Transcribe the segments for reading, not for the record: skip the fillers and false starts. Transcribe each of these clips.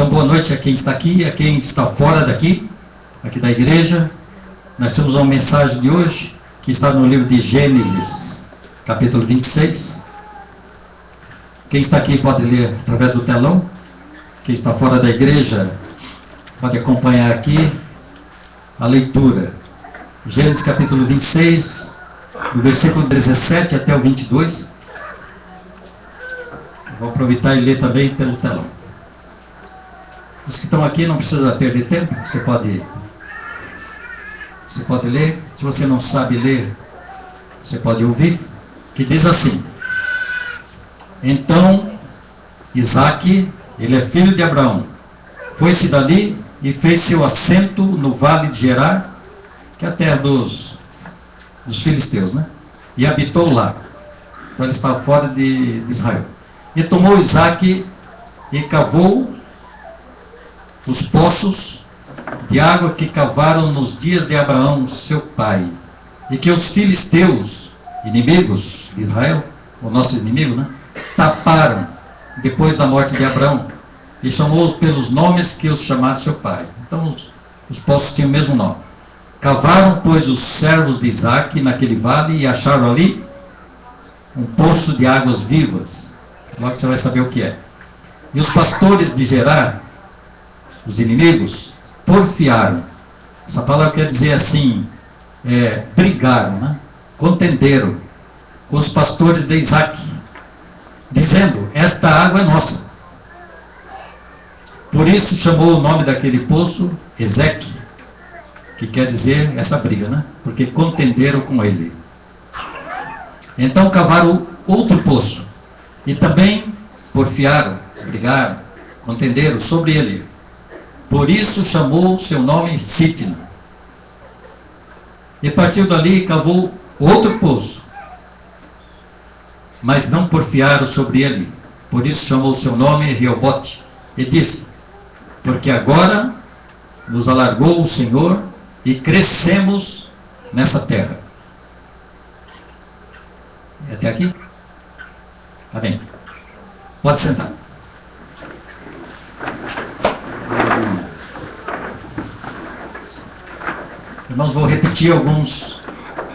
Então, boa noite a quem está aqui, a quem está fora daqui, aqui da igreja. Nós temos uma mensagem de hoje, que está no livro de Gênesis, capítulo 26. Quem está aqui pode ler através do telão. Quem está fora da igreja pode acompanhar aqui a leitura. Gênesis capítulo 26, do versículo 17 até o 22. Vou aproveitar e ler também pelo telão. Os que estão aqui não precisam perder tempo, você pode ler. Se você não sabe ler, você pode ouvir, que diz assim: Então Isaque, ele é filho de Abraão, foi-se dali e fez seu assento no vale de Gerar, que é a terra dos filisteus, né? E habitou lá. Então ele estava fora de Israel. E tomou Isaque e cavou os poços de água que cavaram nos dias de Abraão, seu pai, e que os filisteus, inimigos de Israel, o nosso inimigo, né, taparam depois da morte de Abraão, e chamou-os pelos nomes que os chamaram seu pai. Então os poços tinham o mesmo nome. Cavaram, pois, os servos de Isaque naquele vale e acharam ali um poço de águas vivas. Logo você vai saber o que é. E os pastores de Gerar, os inimigos, porfiaram. Essa palavra quer dizer assim, brigaram, né? Contenderam com os pastores de Isaque, dizendo: esta água é nossa. Por isso chamou o nome daquele poço Ezeque, que quer dizer essa briga, né? Porque contenderam com ele. Então cavaram outro poço e também porfiaram, brigaram, contenderam sobre ele. Por isso chamou seu nome Sitna. E partiu dali e cavou outro poço, mas não porfiaram sobre ele. Por isso chamou seu nome Reobote. E disse: porque agora nos alargou o Senhor e crescemos nessa terra. E até aqui? Amém. Pode sentar. Irmãos, vou repetir alguns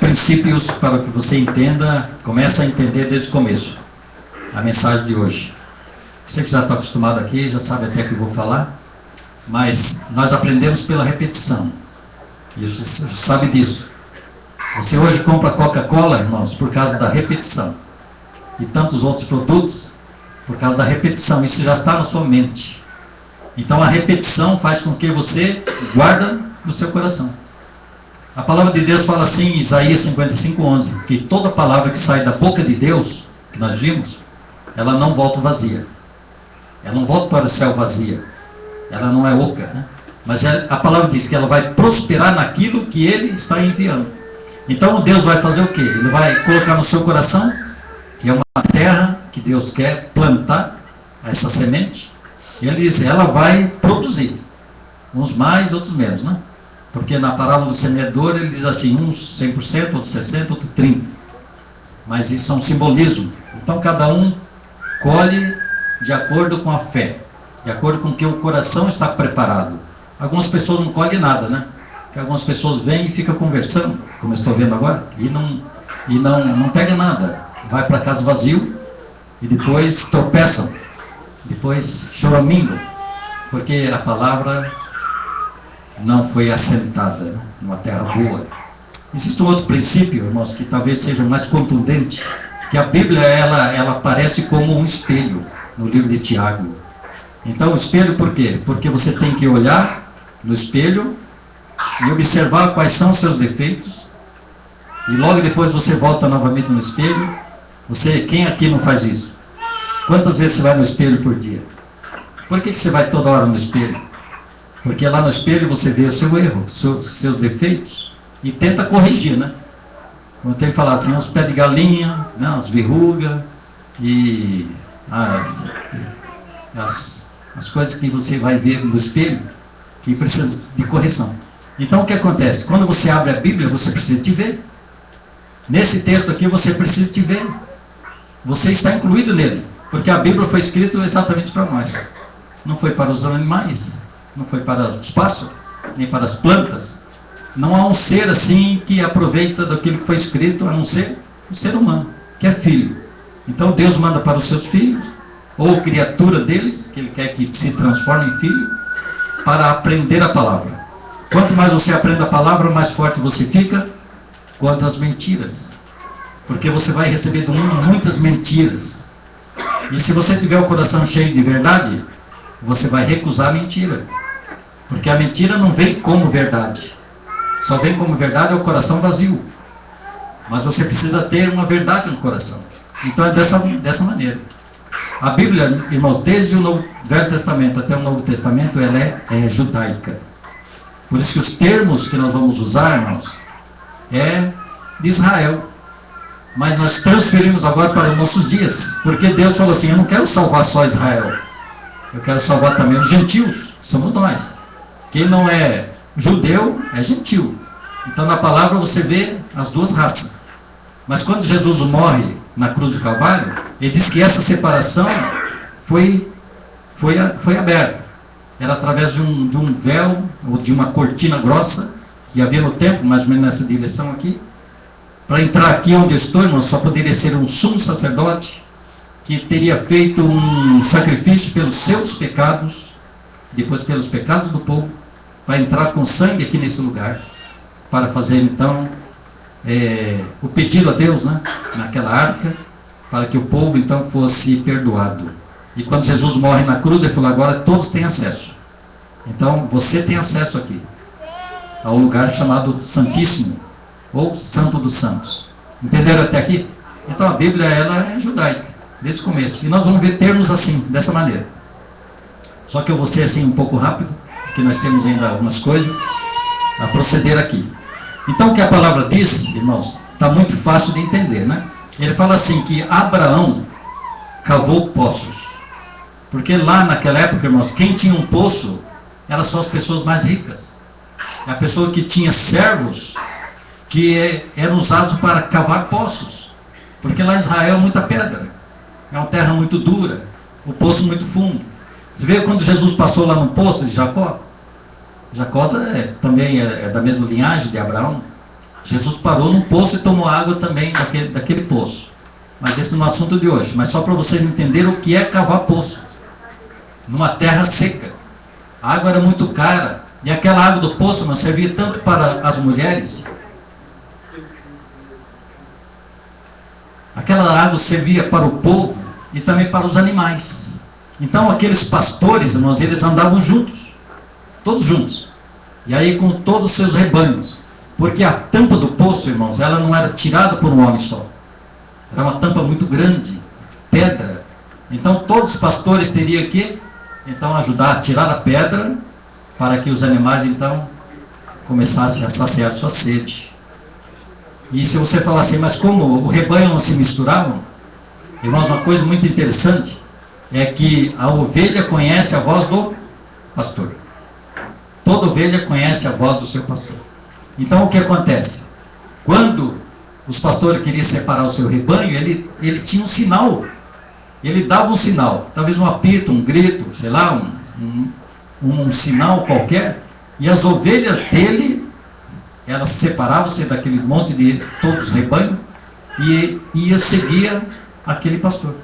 princípios para que você entenda, comece a entender desde o começo a mensagem de hoje. Você que já está acostumado aqui, já sabe até o que eu vou falar, mas nós aprendemos pela repetição, e você sabe disso. Você hoje compra Coca-Cola, irmãos, por causa da repetição, e tantos outros produtos por causa da repetição. Isso já está na sua mente. Então a repetição faz com que você guarda no seu coração. A palavra de Deus fala assim em Isaías 55:11, que toda palavra que sai da boca de Deus, que nós vimos, ela não volta vazia. Ela não volta para o céu vazia. Ela não é oca, né? Mas a palavra diz que ela vai prosperar naquilo que Ele está enviando. Então Deus vai fazer o quê? Ele vai colocar no seu coração, que é uma terra que Deus quer plantar, essa semente, e Ele diz, ela vai produzir. Uns mais, outros menos, né? Porque na parábola do semeador ele diz assim, uns 100%, outros 60%, outros 30%. Mas isso é um simbolismo. Então cada um colhe de acordo com a fé, de acordo com o que o coração está preparado. Algumas pessoas não colhem nada, né? Porque algumas pessoas vêm e ficam conversando, como eu estou vendo agora, e não pega nada. Vai para casa vazio e depois tropeçam, depois choramingam, porque a palavra não foi assentada numa terra boa. Existe um outro princípio, irmãos, que talvez seja mais contundente, que a Bíblia ela aparece como um espelho no livro de Tiago. Então o espelho por quê? Porque você tem que olhar no espelho e observar quais são os seus defeitos, e logo depois você volta novamente no espelho. Quem aqui não faz isso? Quantas vezes você vai no espelho por dia? Por que você vai toda hora no espelho? Porque lá no espelho você vê o seu erro, seus defeitos, e tenta corrigir, né? Como eu tenho falado assim, os pés de galinha, né? As verrugas, e as coisas que você vai ver no espelho, que precisa de correção. Então o que acontece? Quando você abre a Bíblia, você precisa te ver. Nesse texto aqui você precisa te ver. Você está incluído nele, porque a Bíblia foi escrita exatamente para nós. não foi para os animais, não foi para os pássaros, nem para as plantas. Não há um ser assim que aproveita daquilo que foi escrito, a não ser o ser humano, que é filho. Então Deus manda para os seus filhos, ou criatura deles, que Ele quer que se transforme em filho, para aprender a palavra. Quanto mais você aprende a palavra, mais forte você fica contra as mentiras. Porque você vai receber do mundo muitas mentiras. E se você tiver o coração cheio de verdade, você vai recusar a mentira. Porque a mentira não vem como verdade. Só vem como verdade o coração vazio. Mas você precisa ter uma verdade no coração. Então é dessa maneira. A Bíblia, irmãos, desde o Velho Testamento até o Novo Testamento, ela é judaica. Por isso que os termos que nós vamos usar, irmãos, é de Israel. Mas nós transferimos agora para os nossos dias. Porque Deus falou assim, eu não quero salvar só Israel. Eu quero salvar também os gentios, somos nós. Quem não é judeu, é gentil. Então na palavra você vê as duas raças. Mas quando Jesus morre na cruz do Calvário, ele diz que essa separação foi aberta. Era através de um véu, ou de uma cortina grossa, que havia no templo, mais ou menos nessa direção aqui. Para entrar aqui onde eu estou, irmão, só poderia ser um sumo sacerdote, que teria feito um sacrifício pelos seus pecados, depois pelos pecados do povo, para entrar com sangue aqui nesse lugar, para fazer então o pedido a Deus, né, naquela arca, para que o povo então fosse perdoado. E quando Jesus morre na cruz, ele falou, agora todos têm acesso. Então você tem acesso aqui, ao lugar chamado Santíssimo, ou Santo dos Santos. Entenderam até aqui? Então a Bíblia, ela é judaica, desde o começo. E nós vamos ver termos assim, dessa maneira. Só que eu vou ser assim um pouco rápido, porque nós temos ainda algumas coisas a proceder aqui. Então o que a palavra diz, irmãos, está muito fácil de entender, né? Ele fala assim que Abraão cavou poços. Porque lá naquela época, irmãos, quem tinha um poço eram só as pessoas mais ricas. A pessoa que tinha servos que eram usados para cavar poços. Porque lá em Israel é muita pedra. É uma terra muito dura. O poço muito fundo. Você vê quando Jesus passou lá no poço de Jacó? Jacó também é da mesma linhagem de Abraão. Jesus parou num poço e tomou água também daquele poço. Mas esse não é o assunto de hoje. Mas só para vocês entenderem o que é cavar poço. Numa terra seca. A água era muito cara. E aquela água do poço não servia tanto para as mulheres. Aquela água servia para o povo e também para os animais. Então aqueles pastores, irmãos, eles andavam juntos. Todos juntos. E aí com todos os seus rebanhos. Porque a tampa do poço, irmãos, ela não era tirada por um homem só. Era uma tampa muito grande, pedra. Então todos os pastores teriam que então ajudar a tirar a pedra para que os animais então começassem a saciar sua sede. E se você falar assim, mas como o rebanho não se misturavam? Irmãos, uma coisa muito interessante é que a ovelha conhece a voz do pastor. Toda ovelha conhece a voz do seu pastor. Então o que acontece? Quando os pastores queriam separar o seu rebanho, ele tinha um sinal. Ele dava um sinal, talvez um apito, um grito, sei lá, um sinal qualquer. E as ovelhas dele, elas separavam-se daquele monte de todos os rebanhos e ia seguir aquele pastor.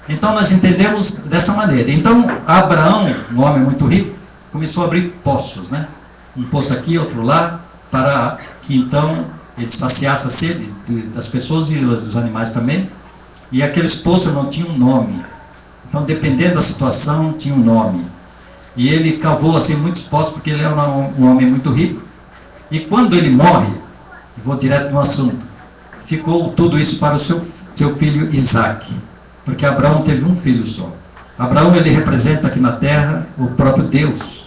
Então nós entendemos dessa maneira. Então Abraão, um homem muito rico, começou a abrir poços, né? Um poço aqui, outro lá, para que então ele saciasse a sede das pessoas e dos animais também. E aqueles poços não tinham um nome. Então, dependendo da situação, tinha um nome. E ele cavou assim muitos poços, porque ele era um homem muito rico. E quando ele morre, vou direto no assunto, ficou tudo isso para o seu filho Isaac. Porque Abraão teve um filho só. Abraão, ele representa aqui na terra o próprio Deus,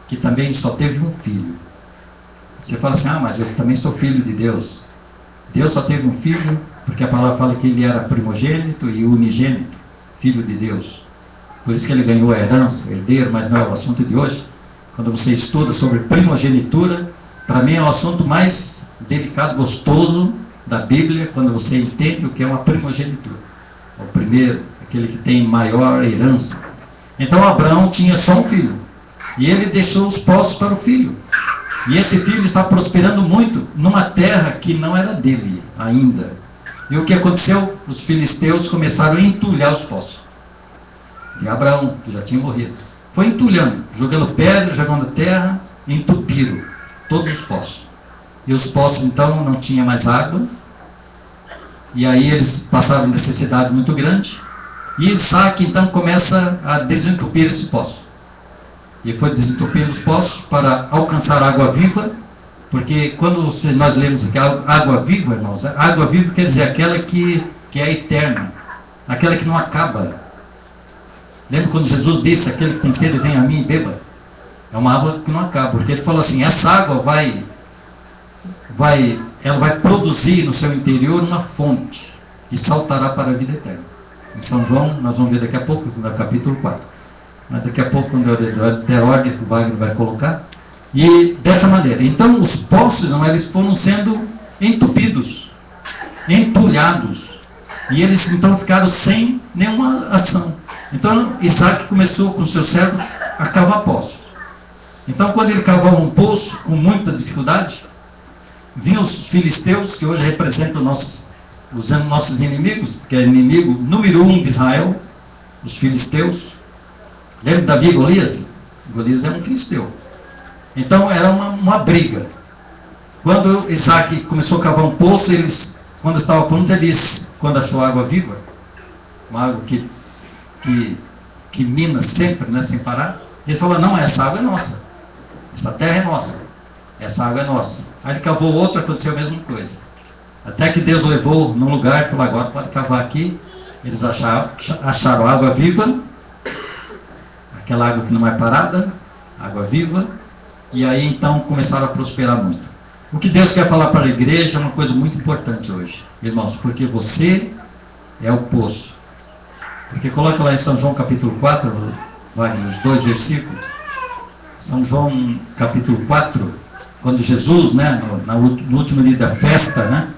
que também só teve um filho. Você fala assim, mas eu também sou filho de Deus. Deus só teve um filho, porque a palavra fala que ele era primogênito e unigênito, filho de Deus. Por isso que ele ganhou a herança, herdeiro, mas não é o assunto de hoje. Quando você estuda sobre primogenitura, para mim é o assunto mais delicado, gostoso da Bíblia, quando você entende o que é uma primogenitura. O primeiro, aquele que tem maior herança. Então Abraão tinha só um filho. E ele deixou os poços para o filho. E esse filho está prosperando muito numa terra que não era dele ainda. E o que aconteceu? Os filisteus começaram a entulhar os poços de Abraão, que já tinha morrido. Foi entulhando, jogando pedra, jogando terra, entupiram todos os poços. E os poços então não tinham mais água. E aí eles passaram necessidade muito grande. E Isaac então começa a desentupir esse poço. E foi desentupindo os poços para alcançar água viva. Porque quando nós lemos aqui água viva, irmãos, água viva quer dizer aquela que é eterna, aquela que não acaba. Lembra quando Jesus disse: aquele que tem sede, vem a mim e beba? É uma água que não acaba, porque ele falou assim: essa água ela vai produzir no seu interior uma fonte que saltará para a vida eterna. Em São João, nós vamos ver daqui a pouco, no capítulo 4. Mas daqui a pouco, quando eu der ordem, que o Wagner vai colocar. E dessa maneira, então os poços, eles foram sendo entupidos, entulhados, e eles então ficaram sem nenhuma ação. Então Isaac começou com seu servo a cavar poços. Então quando ele cavava um poço com muita dificuldade, vinham os filisteus, que hoje representam os nossos inimigos, porque é inimigo número 1 de Israel, os filisteus. Lembra de Davi e Golias? Golias é um filisteu. Então era uma briga. Quando Isaac começou a cavar um poço, quando estava pronto, quando achou água viva, uma água que mina sempre, né, sem parar, ele falou: não, essa água é nossa, essa terra é nossa, essa água é nossa. Aí ele cavou outra, aconteceu a mesma coisa, até que Deus levou num lugar e falou: agora pode cavar aqui. Eles acharam água viva, aquela água que não é parada, água viva. E aí então começaram a prosperar muito. O que Deus quer falar para a igreja é uma coisa muito importante hoje, irmãos, porque você é o poço. Porque coloca lá em São João capítulo 4, Wagner, os 2 versículos. São João capítulo 4, quando Jesus, né, no último dia da festa, né,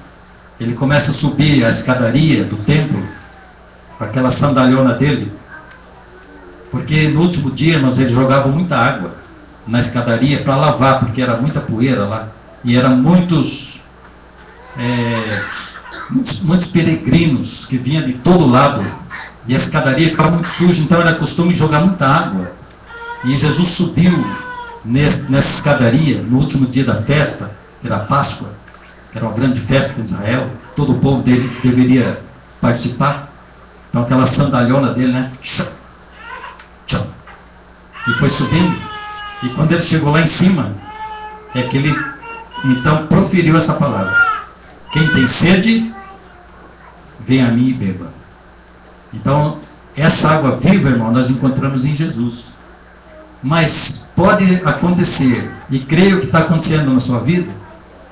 ele começa a subir a escadaria do templo, com aquela sandalhona dele, porque no último dia, irmãos, ele jogava muita água na escadaria para lavar, porque era muita poeira lá, e eram muitos peregrinos que vinham de todo lado, e a escadaria ficava muito suja, então era costume jogar muita água. E Jesus subiu nessa escadaria no último dia da festa, que era a Páscoa, que era uma grande festa de Israel, todo o povo dele deveria participar. Então aquela sandalhona dele, né, e foi subindo. E quando ele chegou lá em cima, é que ele então proferiu essa palavra: quem tem sede, vem a mim e beba. Então, essa água viva, irmão, nós encontramos em Jesus. Mas pode acontecer, e creio que está acontecendo na sua vida,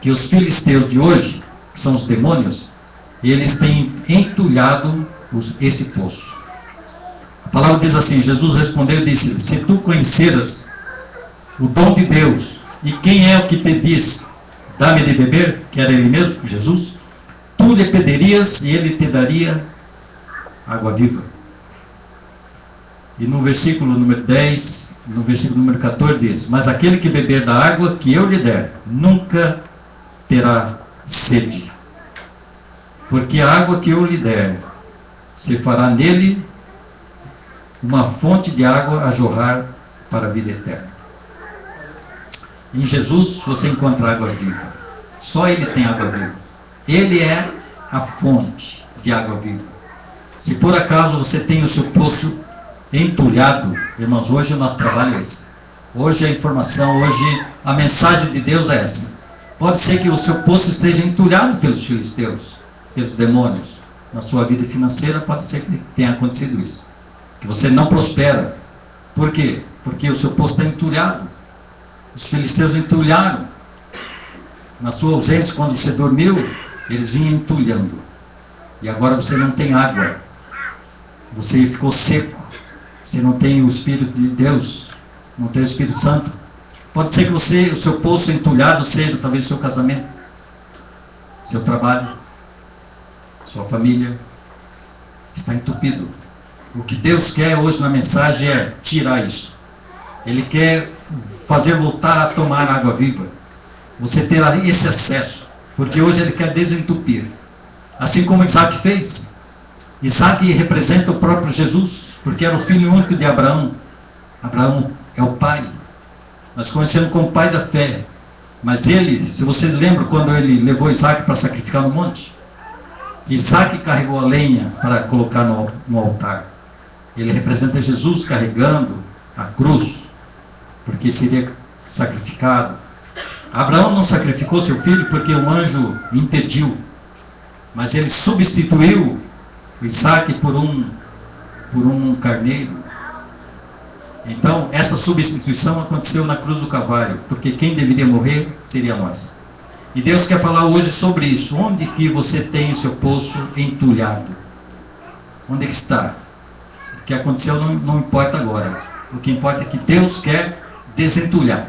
que os filisteus de hoje, que são os demônios, eles têm entulhado esse poço. A palavra diz assim: Jesus respondeu e disse: se tu conheceras o dom de Deus, e quem é o que te diz, dá-me de beber, que era ele mesmo, Jesus, tu lhe pedirias e ele te daria água viva. E no versículo número 10, no versículo número 14 diz: mas aquele que beber da água que eu lhe der, nunca terá sede, porque a água que eu lhe der, se fará nele uma fonte de água a jorrar para a vida eterna. Em Jesus você encontra água viva. Só Ele tem água viva. Ele é a fonte de água viva. Se por acaso você tem o seu poço entulhado, irmãos, hoje o nosso trabalho é esse. Hoje a informação, hoje a mensagem de Deus é essa. Pode ser que o seu poço esteja entulhado pelos filisteus, pelos demônios. Na sua vida financeira pode ser que tenha acontecido isso. Que você não prospera. Por quê? Porque o seu poço está entulhado. Os filisteus entulharam. Na sua ausência, quando você dormiu, eles vinham entulhando. E agora você não tem água. Você ficou seco. Você não tem o Espírito de Deus. Não tem o Espírito Santo. Pode ser que o seu poço entulhado seja talvez o seu casamento, seu trabalho, sua família. Está entupido. O que Deus quer hoje na mensagem é tirar isso. Ele quer fazer voltar a tomar água viva. Você terá esse acesso, porque hoje ele quer desentupir. Assim como Isaac fez. Isaac representa o próprio Jesus, porque era o filho único de Abraão. Abraão é o pai. Nós conhecemos como pai da fé. Mas ele, se vocês lembram quando ele levou Isaac para sacrificar no monte, Isaac carregou a lenha para colocar no altar. Ele representa Jesus carregando a cruz, porque seria sacrificado. Abraão não sacrificou seu filho porque o anjo impediu, mas ele substituiu Isaac por um carneiro. Então, essa substituição aconteceu na cruz do Calvário, porque quem deveria morrer seria nós. E Deus quer falar hoje sobre isso. Onde que você tem o seu poço entulhado? Onde é que está? O que aconteceu não importa agora. O que importa é que Deus quer desentulhar.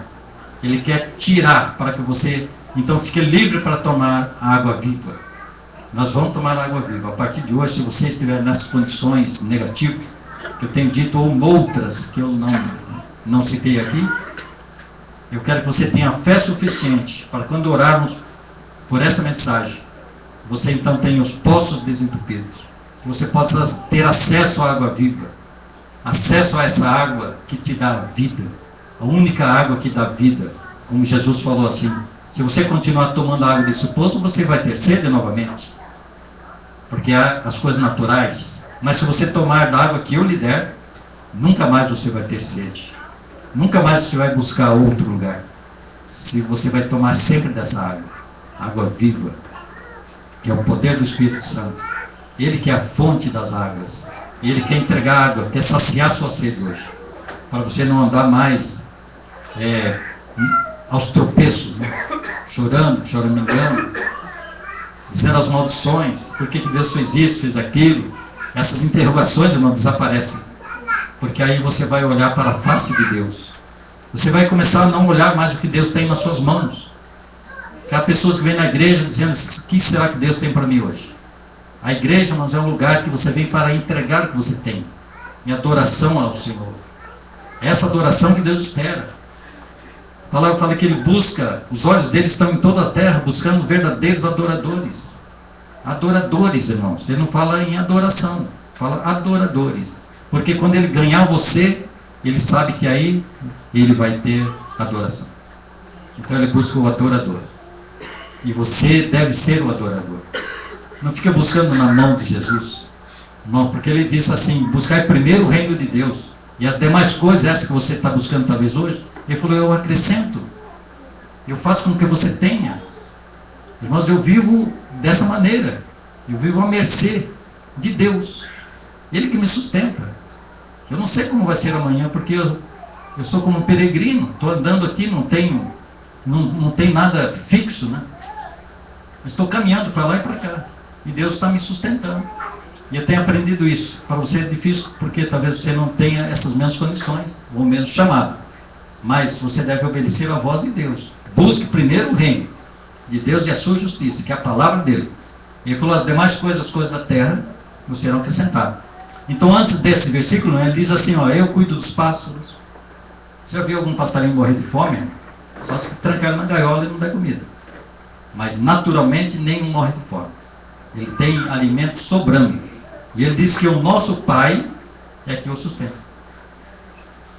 Ele quer tirar para que você, então, fique livre para tomar a água viva. Nós vamos tomar a água viva. A partir de hoje, se você estiver nessas condições negativas, que eu tenho dito, ou outras que eu não citei aqui, eu quero que você tenha fé suficiente para quando orarmos por essa mensagem, você então tenha os poços desentupidos, que você possa ter acesso à água viva, acesso a essa água que te dá vida, a única água que dá vida, como Jesus falou assim, se você continuar tomando a água desse poço, você vai ter sede novamente, porque há as coisas naturais, mas se você tomar da água que eu lhe der, nunca mais você vai ter sede. Nunca mais você vai buscar outro lugar. Se você vai tomar sempre dessa água. Água viva. Que é o poder do Espírito Santo. Ele que é a fonte das águas. Ele quer entregar água, quer saciar sua sede hoje. Para você não andar mais aos tropeços, né? Chorando, choramingando, dizendo as maldições. Por que Deus fez isso, fez aquilo? Essas interrogações não desaparecem, porque aí você vai olhar para a face de Deus. Você vai começar a não olhar mais o que Deus tem nas suas mãos. Há pessoas que vêm na igreja dizendo, o que será que Deus tem para mim hoje? A igreja, mas é um lugar que você vem para entregar o que você tem, em adoração ao Senhor. É essa adoração que Deus espera. A palavra fala que Ele busca, os olhos dele estão em toda a terra, buscando verdadeiros adoradores. Adoradores, irmãos. Ele não fala em adoração, fala adoradores. Porque quando ele ganhar você, ele sabe que aí ele vai ter adoração. Então ele busca o adorador. E você deve ser o adorador. Não fica buscando na mão de Jesus. Não, porque ele disse assim, buscar primeiro o reino de Deus. E as demais coisas, essas que você está buscando talvez hoje, ele falou, eu acrescento. Eu faço com que você tenha. Irmãos, eu vivo dessa maneira. Eu vivo à mercê de Deus. Ele que me sustenta. Eu não sei como vai ser amanhã, porque eu sou como um peregrino. Estou andando aqui, não tem nada fixo, né? Mas estou caminhando para lá e para cá. E Deus está me sustentando. E eu tenho aprendido isso. Para você é difícil, porque talvez você não tenha essas mesmas condições, ou menos chamado. Mas você deve obedecer à voz de Deus. Busque primeiro o reino de Deus e a sua justiça, que é a palavra dele. Ele falou, as demais coisas, as coisas da terra, não serão acrescentadas. Então, antes desse versículo, ele diz assim, ó, eu cuido dos pássaros. Você já viu algum passarinho morrer de fome? Só se trancar ele na gaiola e não der comida. Mas, naturalmente, nenhum morre de fome. Ele tem alimento sobrando. E ele diz que o nosso pai é que o sustenta.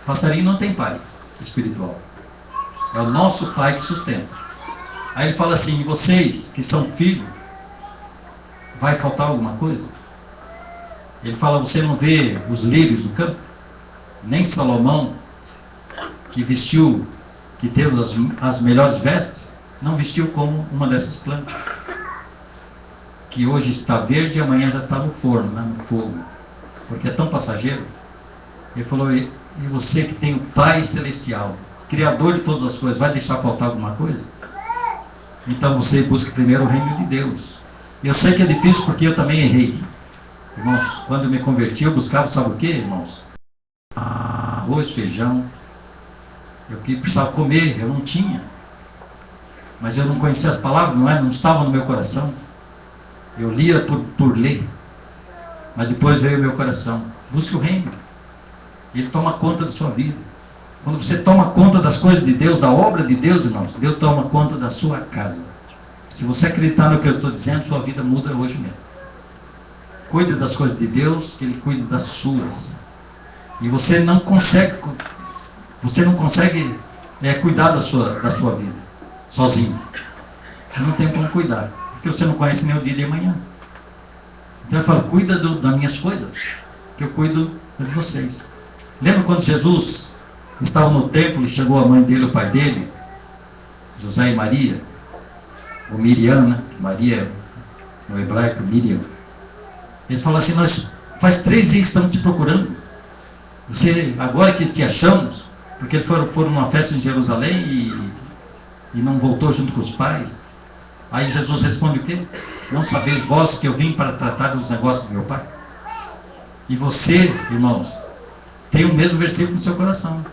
Passarinho não tem pai espiritual. É o nosso pai que sustenta. Aí ele fala assim, vocês que são filhos, vai faltar alguma coisa? Ele fala, você não vê os lírios do campo? Nem Salomão, que vestiu, que teve as melhores vestes, não vestiu como uma dessas plantas, que hoje está verde e amanhã já está no forno, né, no fogo, porque é tão passageiro. Ele falou, e você que tem o Pai Celestial, Criador de todas as coisas, vai deixar faltar alguma coisa? Então você busca primeiro o reino de Deus. Eu sei que é difícil porque eu também errei. Irmãos, quando eu me converti, eu buscava, sabe o que, irmãos? Arroz, feijão. Eu precisava comer, eu não tinha. Mas eu não conhecia as palavras, não estava no meu coração. Eu lia por ler. Mas depois veio o meu coração. Busque o reino. Ele toma conta da sua vida. Quando você toma conta das coisas de Deus, da obra de Deus, irmãos, Deus toma conta da sua casa. Se você acreditar no que eu estou dizendo, sua vida muda hoje mesmo. Cuide das coisas de Deus, que Ele cuide das suas. E você não consegue cuidar da sua vida sozinho. Você não tem como cuidar, porque você não conhece nem o dia de amanhã. Então ele fala, cuida das minhas coisas, que eu cuido de vocês. Lembra quando Jesus estava no templo e chegou a mãe dele, o pai dele, José e Maria, ou Miriam, né? Maria, no hebraico, Miriam. Eles falaram assim, nós faz 3 dias que estamos te procurando. Você, agora que te achamos, porque eles foram numa festa em Jerusalém e não voltou junto com os pais. Aí Jesus responde o quê? Não sabeis vós que eu vim para tratar dos negócios do meu pai? E você, irmãos, tem o mesmo versículo no seu coração.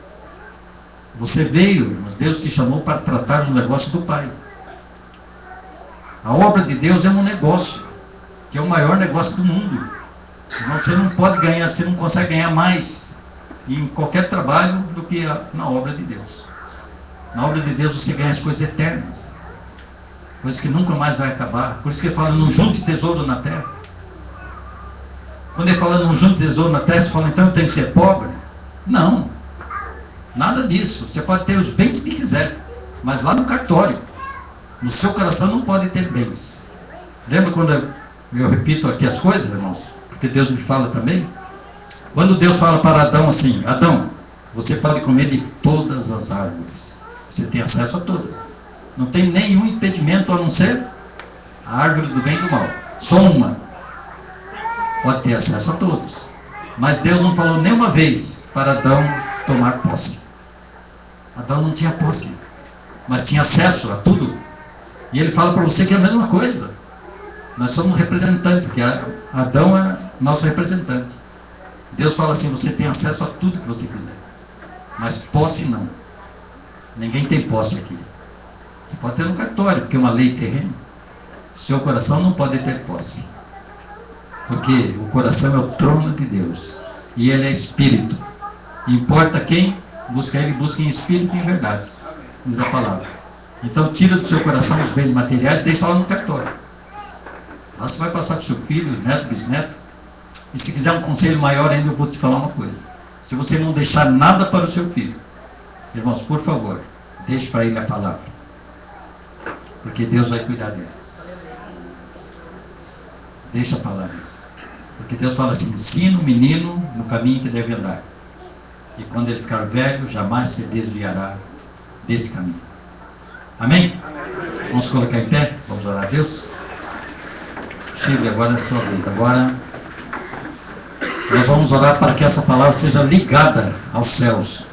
Você veio, mas Deus te chamou para tratar dos negócios do pai. A obra de Deus é um negócio, que é o maior negócio do mundo. Senão você não pode ganhar, você não consegue ganhar mais em qualquer trabalho do que na obra de Deus. Na obra de Deus você ganha as coisas eternas, coisas que nunca mais vai acabar. Por isso que ele fala, não junte tesouro na terra. Quando ele fala não junte tesouro na terra, você fala, então eu tenho que ser pobre? Não, nada disso. Você pode ter os bens que quiser, mas lá no cartório, no seu coração não pode ter bens. Lembra quando eu repito aqui as coisas, irmãos? Porque Deus me fala também. Quando Deus fala para Adão assim, Adão, você pode comer de todas as árvores. Você tem acesso a todas. Não tem nenhum impedimento a não ser a árvore do bem e do mal. Só uma. Pode ter acesso a todos. Mas Deus não falou nenhuma vez para Adão tomar posse. Adão não tinha posse, mas tinha acesso a tudo. E ele fala para você que é a mesma coisa. Nós somos representantes, porque Adão era nosso representante. Deus fala assim, você tem acesso a tudo que você quiser, mas posse não. Ninguém tem posse aqui. Você pode ter no cartório, porque é uma lei terrena. Seu coração não pode ter posse, porque o coração é o trono de Deus, e ele é espírito. Importa quem busca ele, busca em espírito e em verdade, diz a palavra. Então tira do seu coração os bens materiais e deixa lá no cartório. Lá você vai passar para o seu filho, neto, bisneto. E se quiser um conselho maior ainda, eu vou te falar uma coisa. Se você não deixar nada para o seu filho, irmãos, por favor, deixe para ele a palavra, porque Deus vai cuidar dele. Deixa a palavra, porque Deus fala assim, ensina o menino no caminho que deve andar, e quando ele ficar velho, jamais se desviará desse caminho. Amém? Vamos colocar em pé, vamos orar a Deus. Chile, agora é a sua vez. Agora nós vamos orar para que essa palavra seja ligada aos céus.